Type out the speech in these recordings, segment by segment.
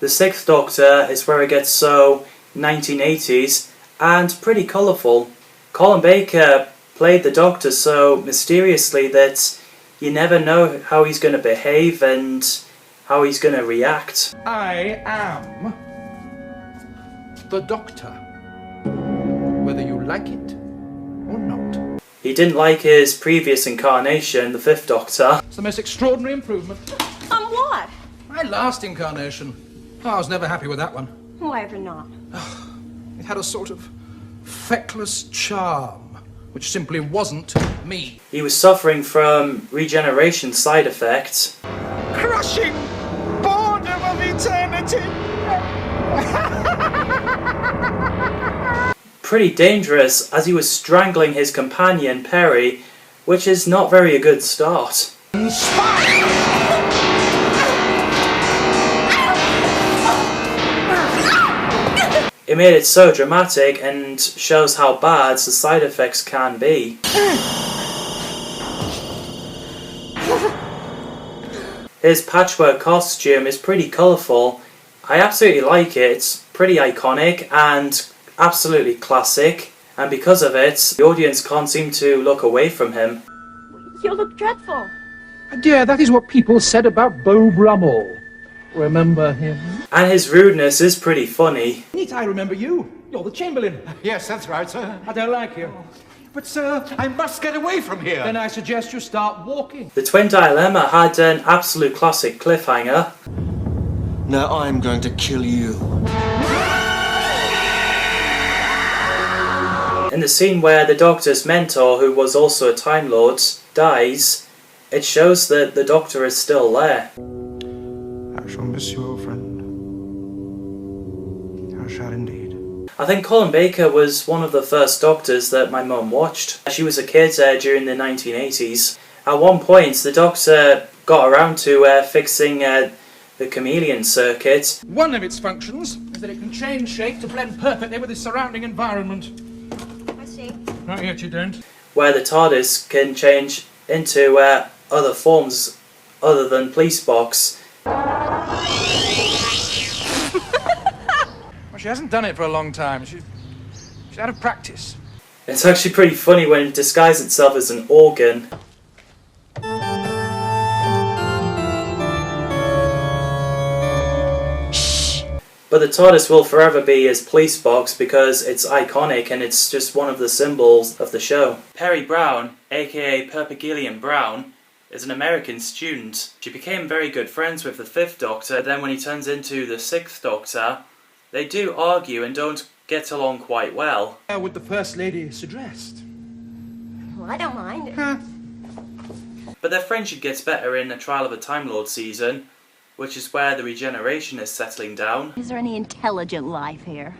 The Sixth Doctor is where it gets so 1980s and pretty colourful. Colin Baker played the Doctor so mysteriously that you never know how he's going to behave and how he's going to react. I am the Doctor, whether you like it or not. He didn't like his previous incarnation, the Fifth Doctor. It's the most extraordinary improvement. On what? My last incarnation. Oh, I was never happy with that one. Why ever not? It had a sort of feckless charm, which simply wasn't me. He was suffering from regeneration side effects. Crushing boredom of eternity! Pretty dangerous as he was strangling his companion Perry, which is not very a good start. It made it so dramatic and shows how bad the side effects can be. His patchwork costume is pretty colourful. I absolutely like it. It's pretty iconic and absolutely classic. And because of it, the audience can't seem to look away from him. You look dreadful. Dear, that is what people said about Beau Brummel. Remember him? And his rudeness is pretty funny. Neat, I remember you. You're the Chamberlain. Yes, that's right, sir. I don't like you. But, sir, I must get away from here. Then I suggest you start walking. The Twin Dilemma had an absolute classic cliffhanger. Now I'm going to kill you. In the scene where the Doctor's mentor, who was also a Time Lord, dies, it shows that the Doctor is still there. I shall miss you, old friend. I shall indeed. I think Colin Baker was one of the first Doctors that my mum watched. She was a kid during the 1980s. At one point, the Doctor got around to fixing the chameleon circuit. One of its functions is that it can change shape to blend perfectly with its surrounding environment. I see. Not yet, you don't. Where the TARDIS can change into other forms other than police box. Well, she hasn't done it for a long time. She's out of practice. It's actually pretty funny when it disguises itself as an organ. But the TARDIS will forever be his police box because it's iconic and it's just one of the symbols of the show. Perry Brown, aka Perpigillion Brown, is an American student. She became very good friends with the Fifth Doctor, then when he turns into the Sixth Doctor, they do argue and don't get along quite well. How would the First Lady suggest? Well, I don't mind. But their friendship gets better in A Trial of a Time Lord season, which is where the regeneration is settling down. Is there any intelligent life here?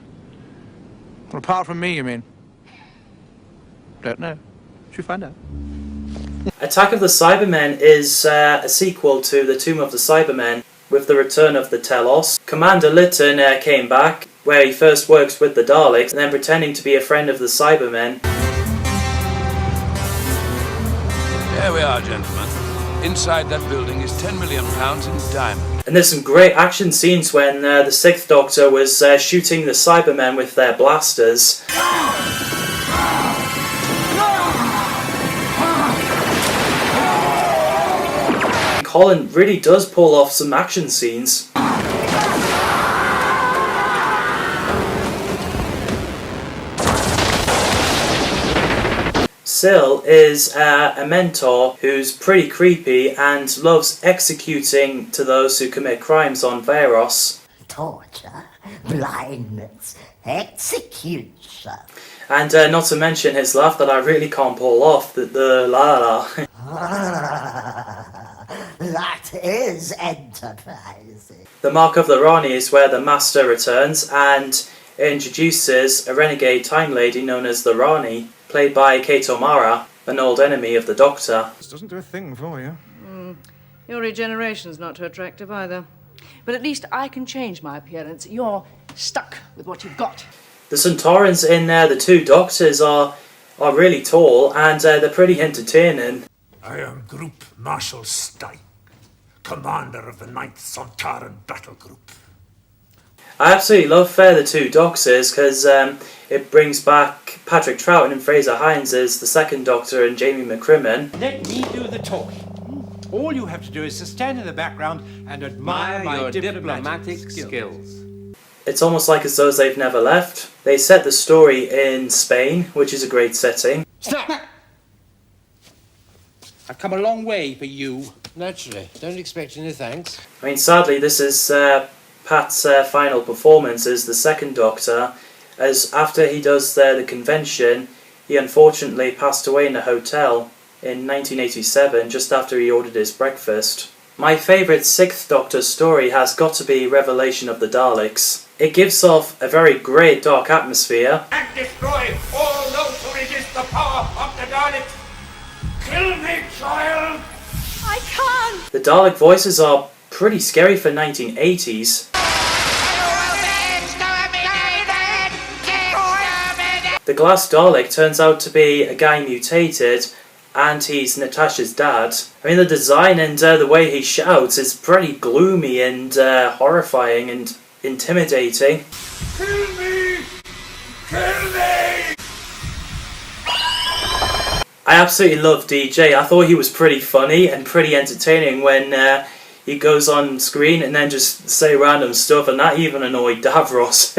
Well, apart from me, you mean? Don't know. Should find out. Attack of the Cybermen is a sequel to The Tomb of the Cybermen, with the return of the Telos. Commander Lytton came back, where he first works with the Daleks, and then pretending to be a friend of the Cybermen. Here we are, gentlemen. Inside that building is £10 million in diamonds. And there's some great action scenes when the Sixth Doctor was shooting the Cybermen with their blasters. Colin really does pull off some action scenes. Syl is a mentor who's pretty creepy and loves executing to those who commit crimes on Varos. Torture, blindness, execution. And not to mention his laugh that I really can't pull off, the la la. That is enterprising. The Mark of the Rani is where the Master returns and introduces a renegade time lady known as the Rani, played by Kate O'Mara, an old enemy of the Doctor. This doesn't do a thing for you. Your regeneration's not too attractive either. But at least I can change my appearance. You're stuck with what you've got. The Centaurans in the two Doctors are really tall and they're pretty entertaining. I am Group Marshal Stein, commander of the 9th Sontaran Battle Group. I absolutely love the two Doctors because it brings back Patrick Troughton and Fraser Hines as the second Doctor and Jamie McCrimmon. Let me do the talking. All you have to do is to stand in the background and admire my diplomatic skills. It's almost like as though they've never left. They set the story in Spain, which is a great setting. Stop! I've come a long way for you. Naturally. Don't expect any thanks. I mean, sadly, this is Pat's final performance as the second Doctor, as after he does the convention, he unfortunately passed away in a hotel in 1987, just after he ordered his breakfast. My favourite Sixth Doctor story has got to be Revelation of the Daleks. It gives off a very great dark atmosphere. And destroy all those who resist the power of the Daleks! Kill me, child! I can't! The Dalek voices are pretty scary for 1980s. The Glass Dalek turns out to be a guy mutated, and he's Natasha's dad. I mean, the design and the way he shouts is pretty gloomy and horrifying and intimidating. Kill me! Kill me! I absolutely love DJ. I thought he was pretty funny and pretty entertaining when he goes on screen and then just say random stuff, and that even annoyed Davros.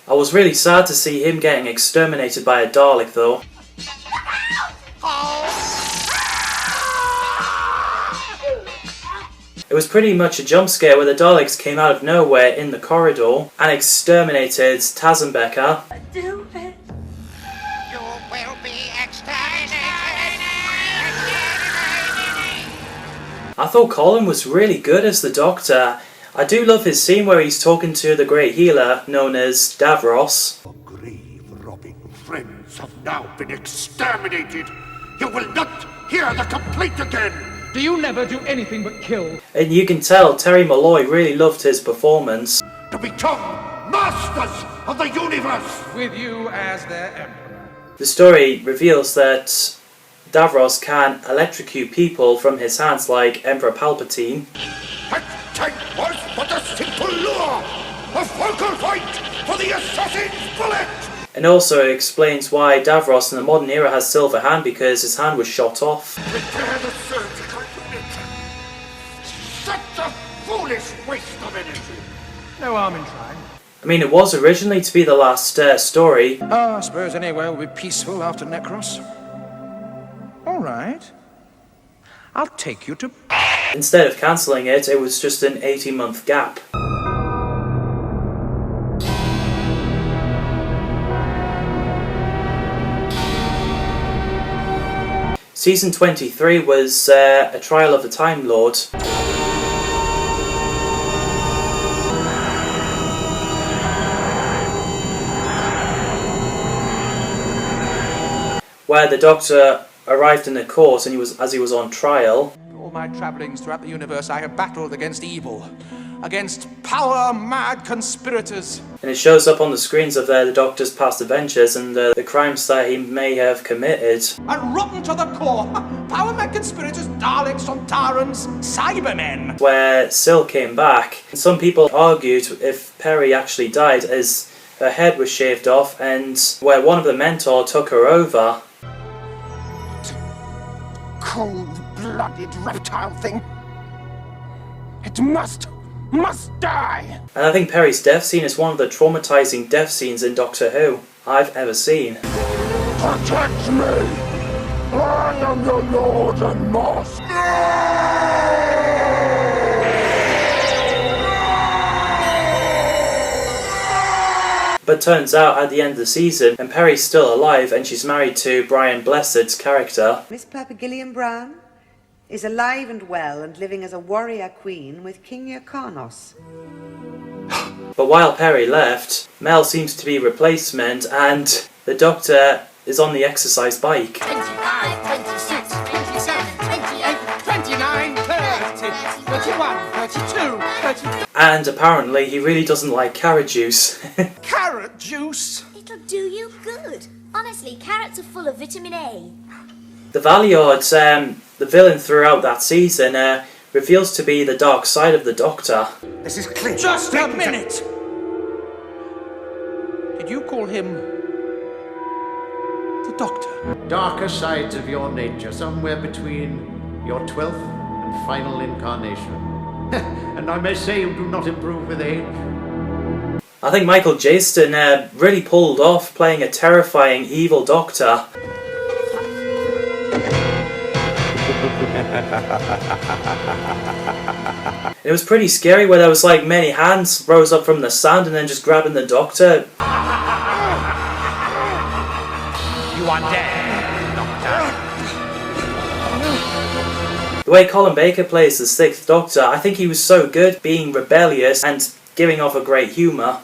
I was really sad to see him getting exterminated by a Dalek though. It was pretty much a jump scare where the Daleks came out of nowhere in the corridor and exterminated Tazenbecker. Do it. You will be exterminated! I thought Colin was really good as the Doctor. I do love his scene where he's talking to the great healer known as Davros. Your grave-robbing friends have now been exterminated! You will not hear the complaint again! Do you never do anything but kill? And you can tell Terry Malloy really loved his performance. To become masters of the universe! With you as their emperor. The story reveals that Davros can electrocute people from his hands like Emperor Palpatine. That tank was but a simple lure! A focal point for the assassin's bullet! And also explains why Davros in the modern era has silver hand, because his hand was shot off. Prepare the surgical unit! Such a foolish waste of energy! No harm in trying. I mean, it was originally to be the last story. I suppose anywhere will be peaceful after Necros. All right. I'll take you to... Instead of cancelling it, it was just an 18-month gap. Season 23 was a trial of the Time Lord. Where the Doctor arrived in the court and he was on trial. All my travellings throughout the universe, I have battled against evil, against power-mad conspirators. And it shows up on the screens of the Doctor's past adventures and the crimes that he may have committed. And rotten to the core, power-mad conspirators, Daleks, Sontarans, Cybermen. Where Syl came back. And some people argued if Peri actually died as her head was shaved off, and where one of the Mentor took her over. Cold-blooded reptile thing. It must die! And I think Peri's death scene is one of the traumatizing death scenes in Doctor Who I've ever seen. Protect me! I am your lord and master! But turns out at the end of the season, and Peri's still alive and she's married to Brian Blessed's character. Miss Perpigillion Brown is alive and well and living as a warrior queen with King Yrcanos. But while Peri left, Mel seems to be replacement and the Doctor is on the exercise bike. 25, 26, 27, 28, 29, 30, 31, 32, 33. And apparently he really doesn't like carrot juice. Carrot juice? It'll do you good. Honestly, carrots are full of vitamin A. The Valiard, the villain throughout that season, reveals to be the dark side of the Doctor. This is clear. Just a minute! Could you call him the Doctor? Darker sides of your nature, somewhere between your 12th and final incarnation. And I may say you do not improve with age. I think Michael Jaston really pulled off playing a terrifying evil Doctor. It was pretty scary where there was like many hands rose up from the sand and then just grabbing the Doctor. You are dead, Doctor. The way Colin Baker plays the 6th Doctor, I think he was so good being rebellious and giving off a great humour.